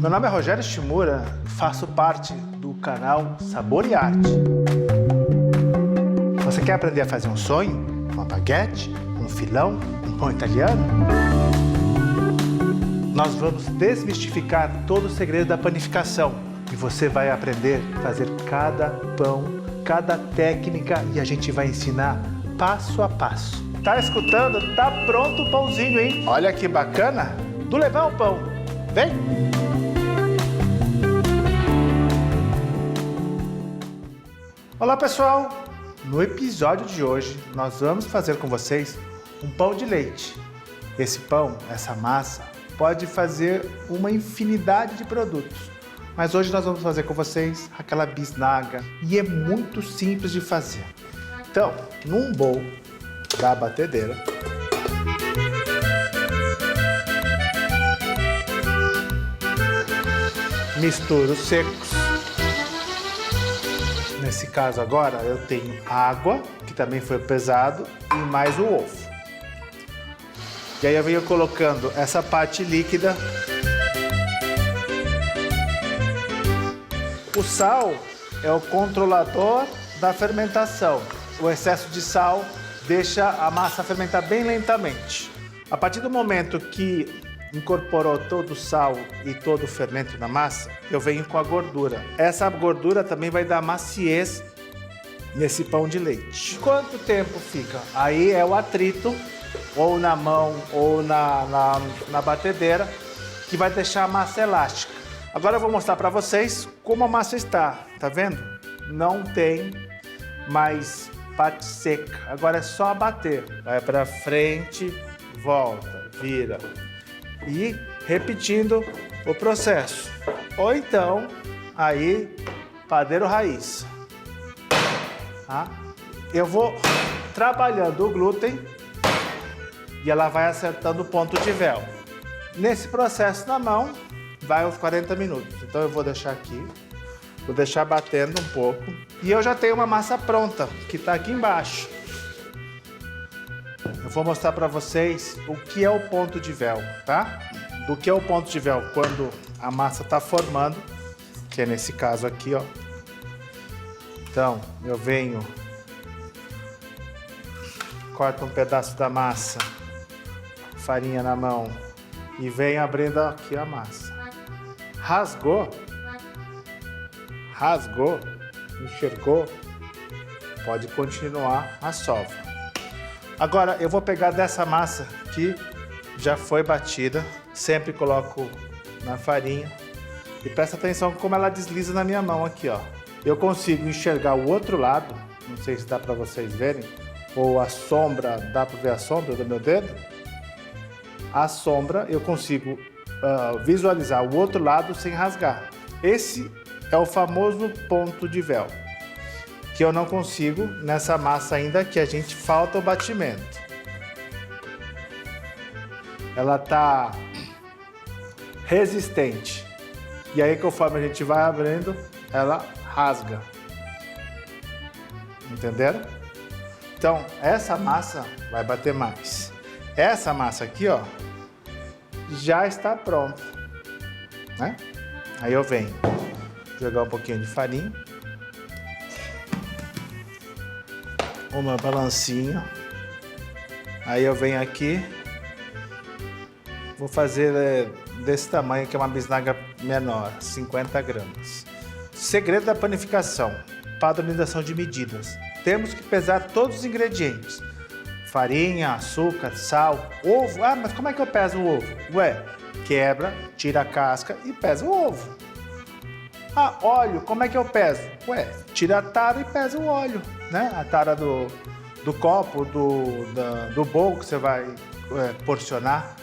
Meu nome é Rogério Shimura, faço parte do canal Sabor e Arte. Você quer aprender a fazer um sonho? Uma baguete? Um filão? Um pão italiano? Nós vamos desmistificar todo o segredo da panificação e você vai aprender a fazer cada pão, cada técnica e a gente vai ensinar passo a passo. Tá escutando? Tá pronto o pãozinho, hein? Olha que bacana! Do levar o pão. Vem! Olá pessoal! No episódio de hoje nós vamos fazer com vocês um pão de leite. Esse pão, essa massa, pode fazer uma infinidade de produtos. Mas hoje nós vamos fazer com vocês aquela bisnaga e é muito simples de fazer. Então, num bowl da batedeira, misturo os secos. Nesse caso agora eu tenho água, que também foi pesado, e mais o ovo. E aí eu venho colocando essa parte líquida. O sal é o controlador da fermentação. O excesso de sal deixa a massa fermentar bem lentamente. A partir do momento que incorporou todo o sal e todo o fermento na massa, eu venho com a gordura. Essa gordura também vai dar maciez nesse pão de leite. Quanto tempo fica? Aí é o atrito, ou na mão, ou na batedeira, que vai deixar a massa elástica. Agora eu vou mostrar para vocês como a massa está. Tá vendo? Não tem mais parte seca. Agora é só bater. Vai para frente, volta, vira. E repetindo o processo. Ou então, aí, padeiro raiz. Tá? Eu vou trabalhando o glúten e ela vai acertando o ponto de véu. Nesse processo na mão, vai uns 40 minutos. Então eu vou deixar aqui, vou deixar batendo um pouco. E eu já tenho uma massa pronta, que está aqui embaixo. Eu vou mostrar para vocês o que é o ponto de véu, tá? Do que é o ponto de véu quando a massa está formando, que é nesse caso aqui, ó. Então, eu venho, corto um pedaço da massa, farinha na mão e venho abrindo aqui a massa. Rasgou, enxergou, pode continuar a sova. Agora eu vou pegar dessa massa que já foi batida, sempre coloco na farinha e presta atenção como ela desliza na minha mão aqui, ó. Eu consigo enxergar o outro lado, não sei se dá para vocês verem, ou a sombra, dá para ver a sombra do meu dedo? A sombra eu consigo visualizar o outro lado sem rasgar. Esse é o famoso ponto de véu, que eu não consigo nessa massa ainda, que a gente falta o batimento. Ela tá resistente. E aí conforme a gente vai abrindo, ela rasga. Entenderam? Então, essa massa vai bater mais. Essa massa aqui, ó, já está pronta, né? Aí eu venho jogar um pouquinho de farinha. Uma balancinha. Aí eu venho aqui, vou fazer desse tamanho, que é uma bisnaga menor, 50 gramas. Segredo da panificação, padronização de medidas. Temos que pesar todos os ingredientes. Farinha, açúcar, sal, ovo. Ah, mas como é que eu peso o ovo? Ué, quebra, tira a casca e pesa o ovo. Ah, óleo, como é que eu peso? Ué, tira a tara e pesa o óleo, né? A tara do copo, do bowl que você vai porcionar.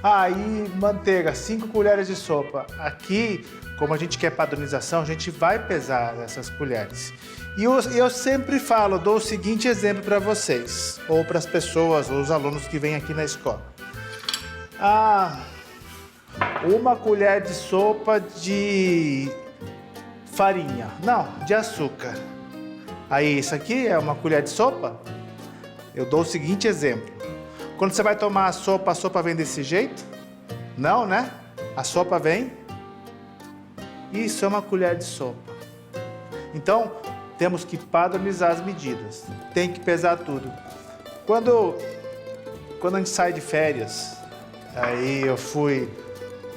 Aí, manteiga, 5 colheres de sopa. Aqui, como a gente quer padronização, a gente vai pesar essas colheres. E eu sempre falo, dou o seguinte exemplo para vocês, ou para as pessoas, ou os alunos que vêm aqui na escola. Ah, 1 colher de sopa de farinha. Não, de açúcar. Aí, isso aqui é 1 colher de sopa? Eu dou o seguinte exemplo. Quando você vai tomar a sopa vem desse jeito? Não, né? A sopa vem Isso é uma colher de sopa. Então, temos que padronizar as medidas. Tem que pesar tudo. Quando a gente sai de férias, aí eu fui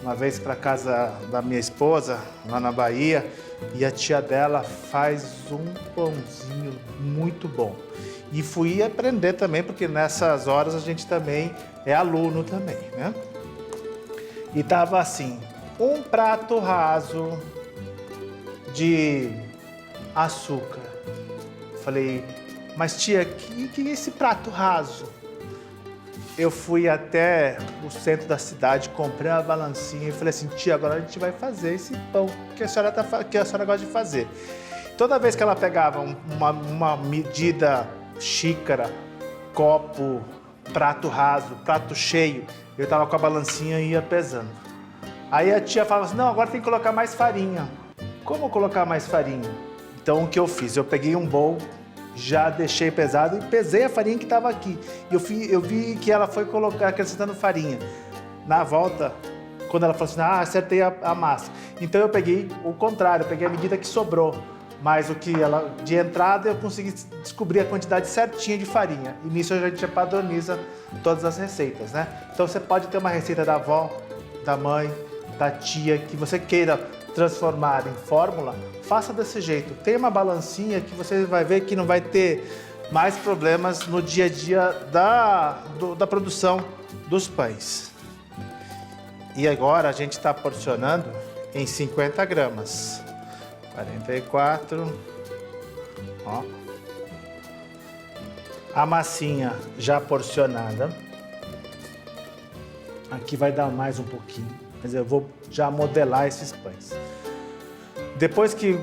uma vez para casa da minha esposa, lá na Bahia, e a tia dela faz um pãozinho muito bom. E fui aprender também, porque nessas horas a gente também é aluno também, né? E tava assim, um prato raso de açúcar. Falei, mas tia, que é esse prato raso? Eu fui até o centro da cidade, comprei uma balancinha e falei assim, tia, agora a gente vai fazer esse pão que a senhora gosta de fazer. Toda vez que ela pegava uma medida, xícara, copo, prato raso, prato cheio, eu tava com a balancinha e ia pesando. Aí a tia falava assim, não, agora tem que colocar mais farinha. Como colocar mais farinha? Então o que eu fiz? Eu peguei um bowl, já deixei pesado e pesei a farinha que estava aqui. Eu vi que ela foi acrescentando farinha. Na volta, quando ela falou assim, acertei a massa. Então eu peguei o contrário, eu peguei a medida que sobrou. Mas de entrada eu consegui descobrir a quantidade certinha de farinha. E nisso a gente já padroniza todas as receitas, né? Então você pode ter uma receita da avó, da mãe, da tia, que você queira transformar em fórmula, faça desse jeito. Tem uma balancinha que você vai ver que não vai ter mais problemas no dia a dia da produção dos pães. E agora a gente está porcionando em 50 gramas. 44. Ó. A massinha já porcionada. Aqui vai dar mais um pouquinho, mas eu vou já modelar esses pães. Depois que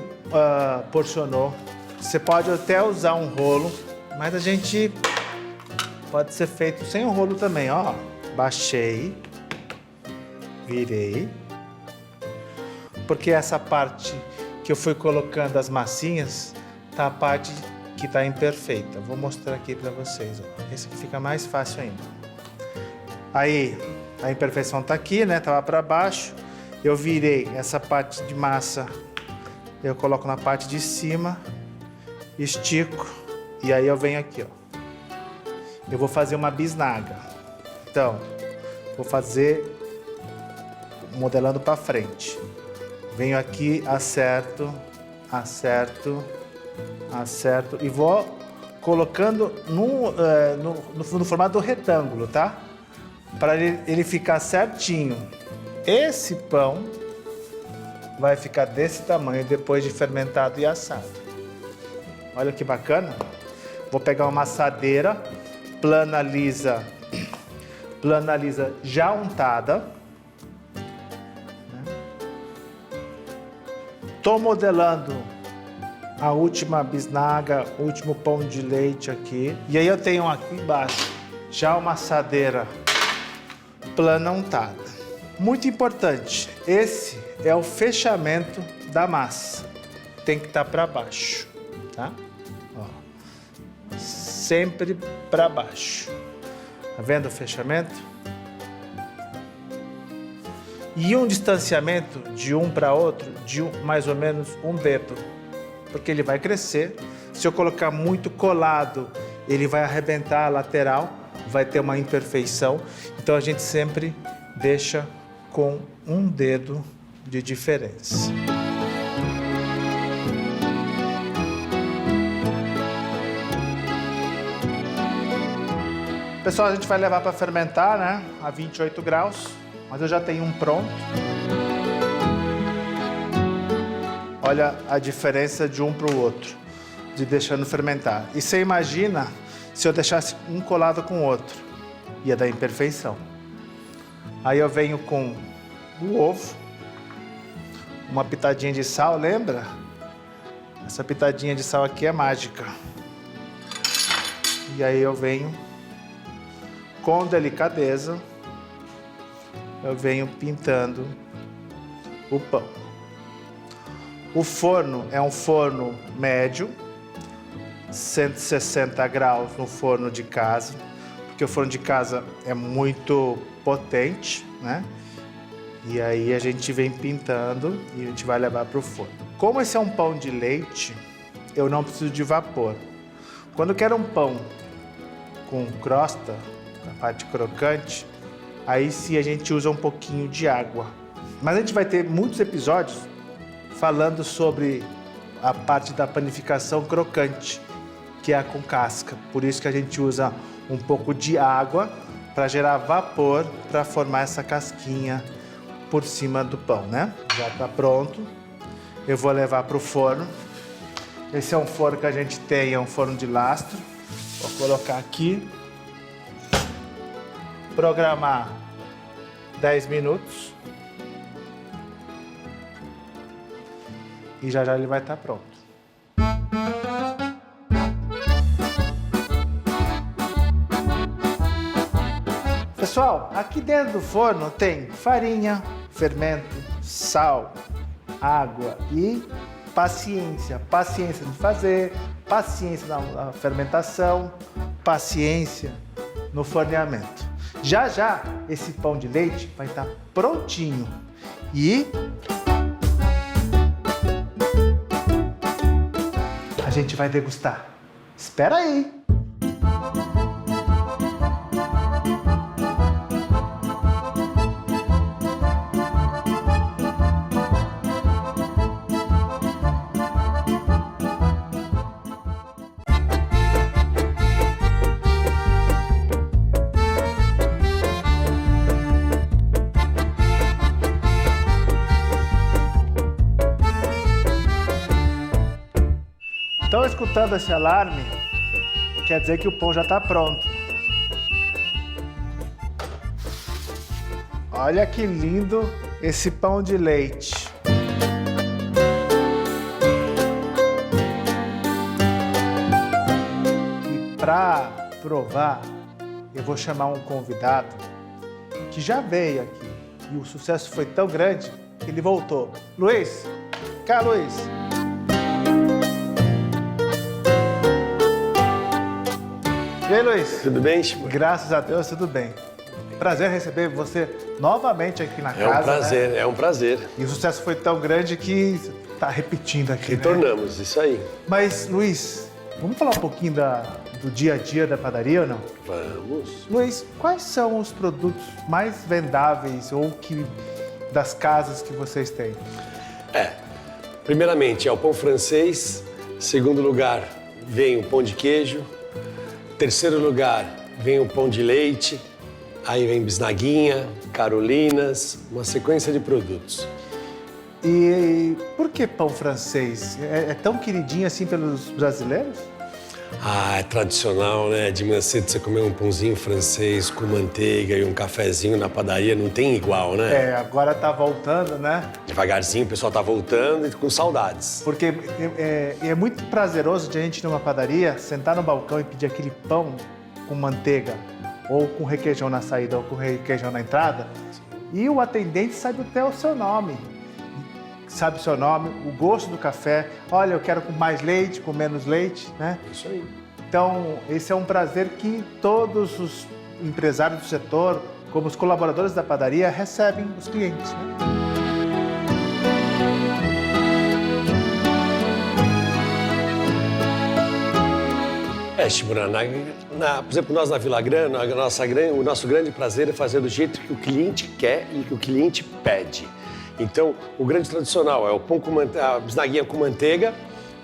porcionou, você pode até usar um rolo, mas a gente pode ser feito sem um rolo também, ó. Baixei, virei, porque essa parte que eu fui colocando as massinhas, tá a parte que tá imperfeita. Vou mostrar aqui para vocês, ó. Esse aqui fica mais fácil ainda. Aí, a imperfeição tá aqui, né? Tava para baixo. Eu virei essa parte de massa, eu coloco na parte de cima, estico e aí eu venho aqui, ó. Eu vou fazer uma bisnaga. Então, vou fazer modelando para frente. Venho aqui, acerto, acerto, acerto e vou colocando no formato do retângulo, tá? Para ele ficar certinho. Esse pão vai ficar desse tamanho depois de fermentado e assado. Olha que bacana. Vou pegar uma assadeira, plana lisa já untada. Estou modelando a última bisnaga, o último pão de leite aqui. E aí eu tenho aqui embaixo já uma assadeira plana untada. Muito importante, esse é o fechamento da massa. Tem que estar para baixo, tá? Ó. Sempre para baixo. Tá vendo o fechamento? E um distanciamento de um para outro de mais ou menos um dedo, porque ele vai crescer. Se eu colocar muito colado, ele vai arrebentar a lateral, vai ter uma imperfeição. Então a gente sempre deixa com um dedo de diferença. Pessoal, a gente vai levar para fermentar, né, a 28 graus. Mas eu já tenho um pronto. Olha a diferença de um para o outro, de deixando fermentar. E você imagina se eu deixasse um colado com o outro, ia dar imperfeição. Aí eu venho com o ovo, uma pitadinha de sal, lembra? Essa pitadinha de sal aqui é mágica. E aí eu venho com delicadeza. Eu venho pintando o pão. O forno é um forno médio, 160 graus no forno de casa, porque o forno de casa é muito potente, né? E aí a gente vem pintando e a gente vai levar para o forno. Como esse é um pão de leite, eu não preciso de vapor. Quando eu quero um pão com crosta, a parte crocante, aí sim a gente usa um pouquinho de água. Mas a gente vai ter muitos episódios falando sobre a parte da panificação crocante, que é a com casca. Por isso que a gente usa um pouco de água para gerar vapor, para formar essa casquinha por cima do pão, né? Já está pronto. Eu vou levar para o forno. Esse é um forno que a gente tem, é um forno de lastro. Vou colocar aqui. Programar 10 minutos. E já já ele vai estar pronto. Pessoal, aqui dentro do forno tem farinha, fermento, sal, água e paciência. Paciência de fazer, paciência na fermentação, paciência no forneamento. Já já esse pão de leite vai estar prontinho e a gente vai degustar. Espera aí! Estão escutando esse alarme? Quer dizer que o pão já está pronto. Olha que lindo esse pão de leite. E para provar, eu vou chamar um convidado que já veio aqui. E o sucesso foi tão grande que ele voltou. Luiz, cá, Luiz. E aí, Luiz? Tudo bem, Chico? Graças a Deus, tudo bem. Prazer receber você novamente aqui na casa. É um prazer, né? É um prazer. E o sucesso foi tão grande que está repetindo aqui. Retornamos, né? Isso aí. Mas, Luiz, vamos falar um pouquinho do dia a dia da padaria ou não? Vamos. Luiz, quais são os produtos mais vendáveis ou das casas que vocês têm? Primeiramente é o pão francês. Segundo lugar, vem o pão de queijo. Terceiro lugar, vem o pão de leite. Aí vem bisnaguinha, carolinas, uma sequência de produtos. E por que pão francês? É tão queridinho assim pelos brasileiros? É tradicional, né? De manhã cedo você comer um pãozinho francês com manteiga e um cafezinho na padaria, não tem igual, né? Agora tá voltando, né? Devagarzinho o pessoal tá voltando e com saudades. Porque é muito prazeroso de a gente ir numa padaria, sentar no balcão e pedir aquele pão com manteiga, ou com requeijão na saída, ou com requeijão na entrada, e o atendente sabe até o seu nome. Sabe o seu nome, o gosto do café. Olha, eu quero com mais leite, com menos leite, né? Isso aí. Então, esse é um prazer que todos os empresários do setor, como os colaboradores da padaria, recebem os clientes, né? Shimura, por exemplo, nós na Vila Grana, o nosso grande prazer é fazer do jeito que o cliente quer e que o cliente pede. Então, o grande tradicional é o pão com a bisnaguinha com manteiga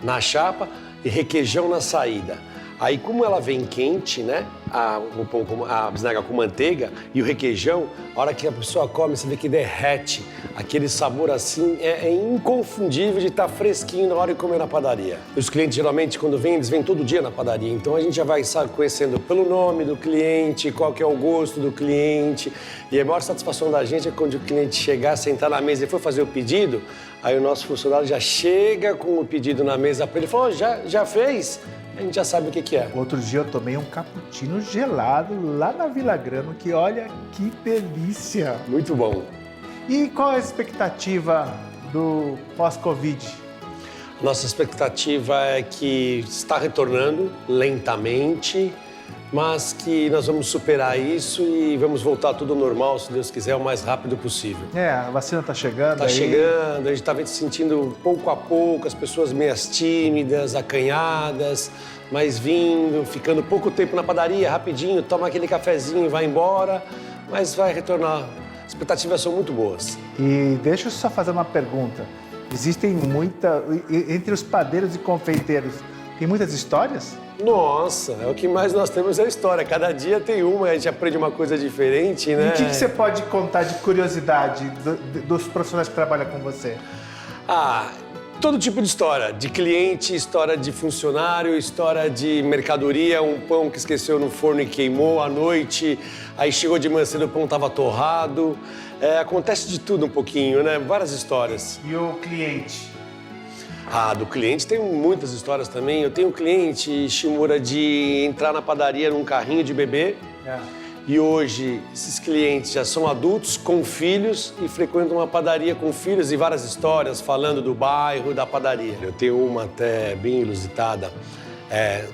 na chapa e requeijão na saída. Aí, como ela vem quente, né, a bisnaga com manteiga e o requeijão, a hora que a pessoa come, você vê que derrete. Aquele sabor assim é inconfundível de estar fresquinho na hora de comer na padaria. Os clientes, geralmente, quando vêm, eles vêm todo dia na padaria. Então, a gente já vai conhecendo pelo nome do cliente, qual que é o gosto do cliente. E a maior satisfação da gente é quando o cliente chegar, sentar na mesa e for fazer o pedido, aí o nosso funcionário já chega com o pedido na mesa para ele e fala, já fez? A gente já sabe o que é. Outro dia eu tomei um cappuccino gelado lá na Vila Grana, que olha que delícia. Muito bom. E qual é a expectativa do pós-Covid? Nossa expectativa é que está retornando lentamente, mas que nós vamos superar isso e vamos voltar tudo ao normal, se Deus quiser, o mais rápido possível. A vacina tá chegando. Tá chegando, a gente tá se sentindo pouco a pouco, as pessoas meio tímidas, acanhadas, mas vindo, ficando pouco tempo na padaria, rapidinho, toma aquele cafezinho e vai embora, mas vai retornar. As expectativas são muito boas. E deixa eu só fazer uma pergunta. Existem entre os padeiros e confeiteiros, tem muitas histórias? Nossa, o que mais nós temos é a história. Cada dia tem uma, a gente aprende uma coisa diferente, né? E o que você pode contar de curiosidade dos profissionais que trabalham com você? Todo tipo de história. De cliente, história de funcionário, história de mercadoria, um pão que esqueceu no forno e queimou à noite, aí chegou de manhã cedo, o pão estava torrado. Acontece de tudo um pouquinho, né? Várias histórias. E o cliente? Do cliente tem muitas histórias também. Eu tenho um cliente, Shimura, de entrar na padaria num carrinho de bebê. E hoje, esses clientes já são adultos, com filhos, e frequentam uma padaria com filhos e várias histórias, falando do bairro, da padaria. Eu tenho uma até bem inusitada.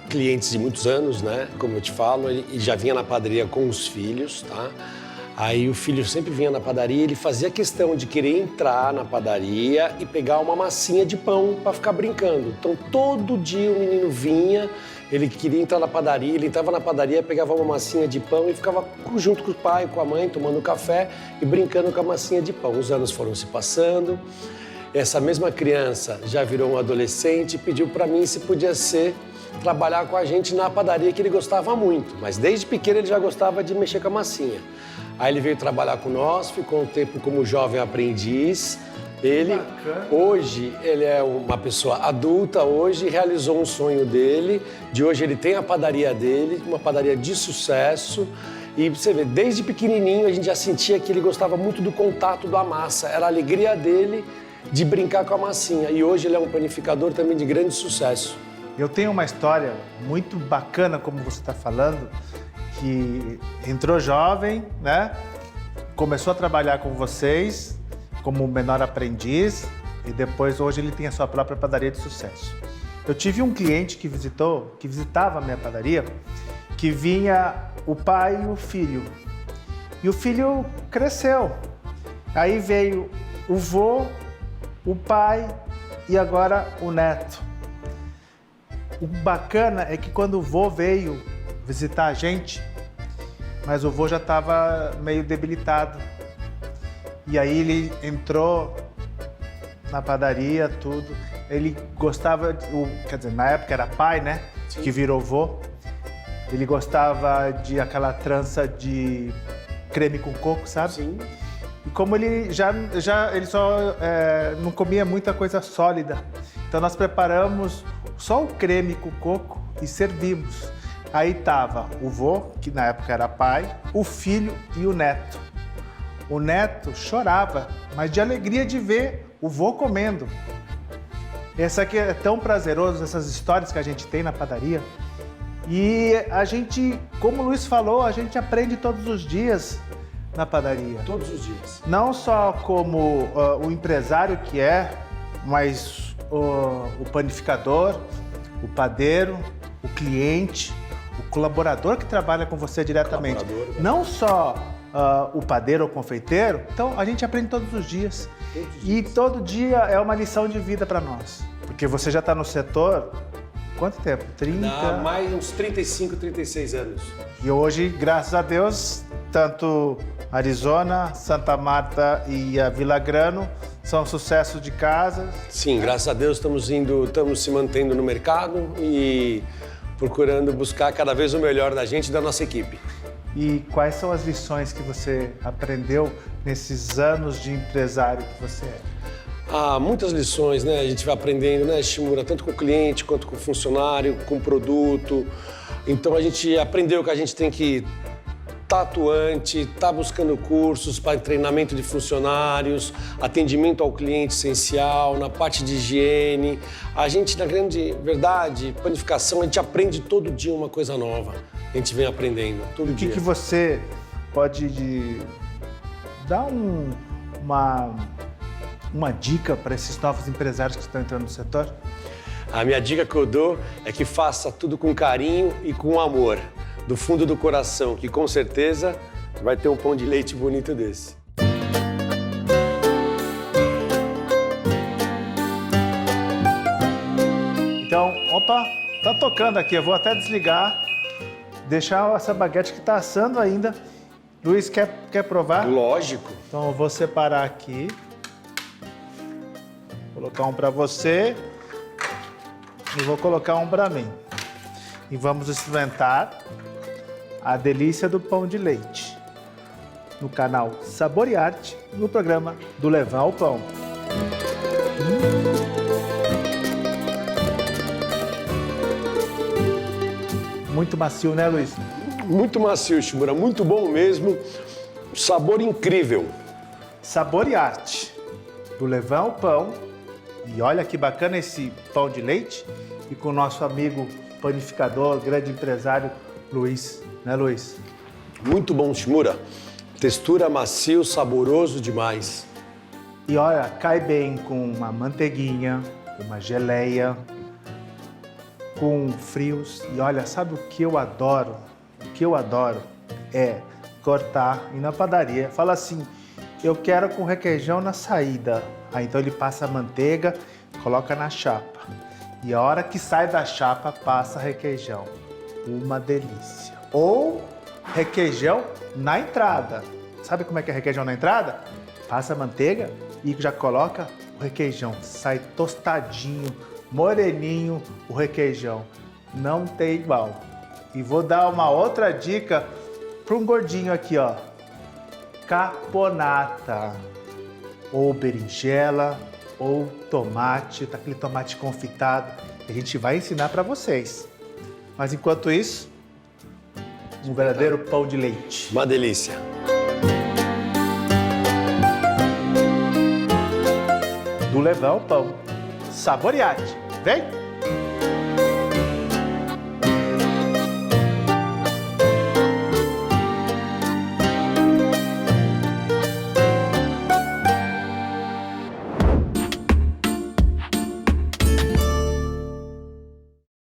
Clientes de muitos anos, né? Como eu te falo, ele já vinha na padaria com os filhos, tá? Aí o filho sempre vinha na padaria, ele fazia questão de querer entrar na padaria e pegar uma massinha de pão para ficar brincando. Então, todo dia o menino vinha, ele queria entrar na padaria, ele entrava na padaria, pegava uma massinha de pão e ficava junto com o pai, com a mãe, tomando café e brincando com a massinha de pão. Os anos foram se passando, essa mesma criança já virou um adolescente e pediu para mim se podia trabalhar com a gente na padaria que ele gostava muito, mas desde pequeno ele já gostava de mexer com a massinha. Aí ele veio trabalhar com nós, ficou um tempo como jovem aprendiz. Hoje, ele é uma pessoa adulta, hoje realizou um sonho dele. De hoje ele tem a padaria dele, uma padaria de sucesso. E você vê, desde pequenininho a gente já sentia que ele gostava muito do contato da massa. Era a alegria dele de brincar com a massinha. E hoje ele é um panificador também de grande sucesso. Eu tenho uma história muito bacana, como você está falando, que entrou jovem, né? Começou a trabalhar com vocês como menor aprendiz e depois hoje ele tem a sua própria padaria de sucesso. Eu tive um cliente que visitava a minha padaria, que vinha o pai e o filho. E o filho cresceu. Aí veio o vô, o pai e agora o neto. O bacana é que quando o vô veio visitar a gente, mas o vô já estava meio debilitado. E aí ele entrou na padaria, tudo. Ele gostava, quer dizer, na época era pai, né? Sim. Que virou vô. Ele gostava de aquela trança de creme com coco, sabe? Sim. E como ele ele só não comia muita coisa sólida, então nós preparamos só o creme com coco e servimos. Aí tava o vô, que na época era pai, o filho e o neto. O neto chorava, mas de alegria de ver o vô comendo. Essa aqui é tão prazeroso, essas histórias que a gente tem na padaria. E a gente, como o Luiz falou, a gente aprende todos os dias na padaria. Todos os dias. Não só como o empresário que é, mas o panificador, o padeiro, o cliente, o colaborador que trabalha com você diretamente. Não só o padeiro ou confeiteiro. Então, a gente aprende todos os dias. E todo dia é uma lição de vida para nós. Porque você já está no setor, quanto tempo? 30? Mais uns 35, 36 anos. E hoje, graças a Deus, tanto Arizona, Santa Marta e a Vila Grano são sucessos de casa. Sim, graças a Deus estamos se mantendo no mercado e procurando buscar cada vez o melhor da gente e da nossa equipe. E quais são as lições que você aprendeu nesses anos de empresário que você é? Muitas lições, né? A gente vai aprendendo, né, Shimura, tanto com o cliente, quanto com o funcionário, com o produto. Então a gente aprendeu que a gente tem que estar atuante, estar buscando cursos para treinamento de funcionários, atendimento ao cliente essencial, na parte de higiene. A gente, na grande verdade, panificação, a gente aprende todo dia uma coisa nova. A gente vem aprendendo todo dia. O que você pode dar uma dica para esses novos empresários que estão entrando no setor? A minha dica que eu dou é que faça tudo com carinho e com amor. do fundo do coração que com certeza vai ter um pão de leite bonito desse. Então, opa, tá tocando aqui, eu vou até desligar, deixar essa baguete que tá assando ainda. Luiz, quer provar? Lógico. Então eu vou separar aqui. Vou colocar um para você e vou colocar um para mim. E vamos experimentar a delícia do pão de leite no canal Sabor e Arte, no programa do Levar o Pão. Muito macio, né, Luiz? Muito macio, Shimura, muito bom mesmo. Sabor incrível. Sabor e Arte, do Levar o Pão. E olha que bacana esse pão de leite. E com o nosso amigo panificador, grande empresário, Luiz. Né, Luiz? Muito bom, Shimura. Textura macio, saboroso demais. E olha, cai bem com uma manteiguinha, uma geleia, com frios. E olha, sabe o que eu adoro? O que eu adoro é cortar, ir na padaria, fala assim, eu quero com requeijão na saída. Aí então ele passa a manteiga, coloca na chapa. E a hora que sai da chapa, passa requeijão. Uma delícia. Ou requeijão na entrada. Sabe como é que é requeijão na entrada? Passa a manteiga e já coloca o requeijão. Sai tostadinho, moreninho o requeijão. Não tem igual. E vou dar uma outra dica para um gordinho aqui, ó. Caponata. Ou berinjela, ou tomate, tá aquele tomate confitado. A gente vai ensinar para vocês. Mas enquanto isso, um verdadeiro pão de leite. Uma delícia. Do Levar o Pão. Sabor e Arte. Vem!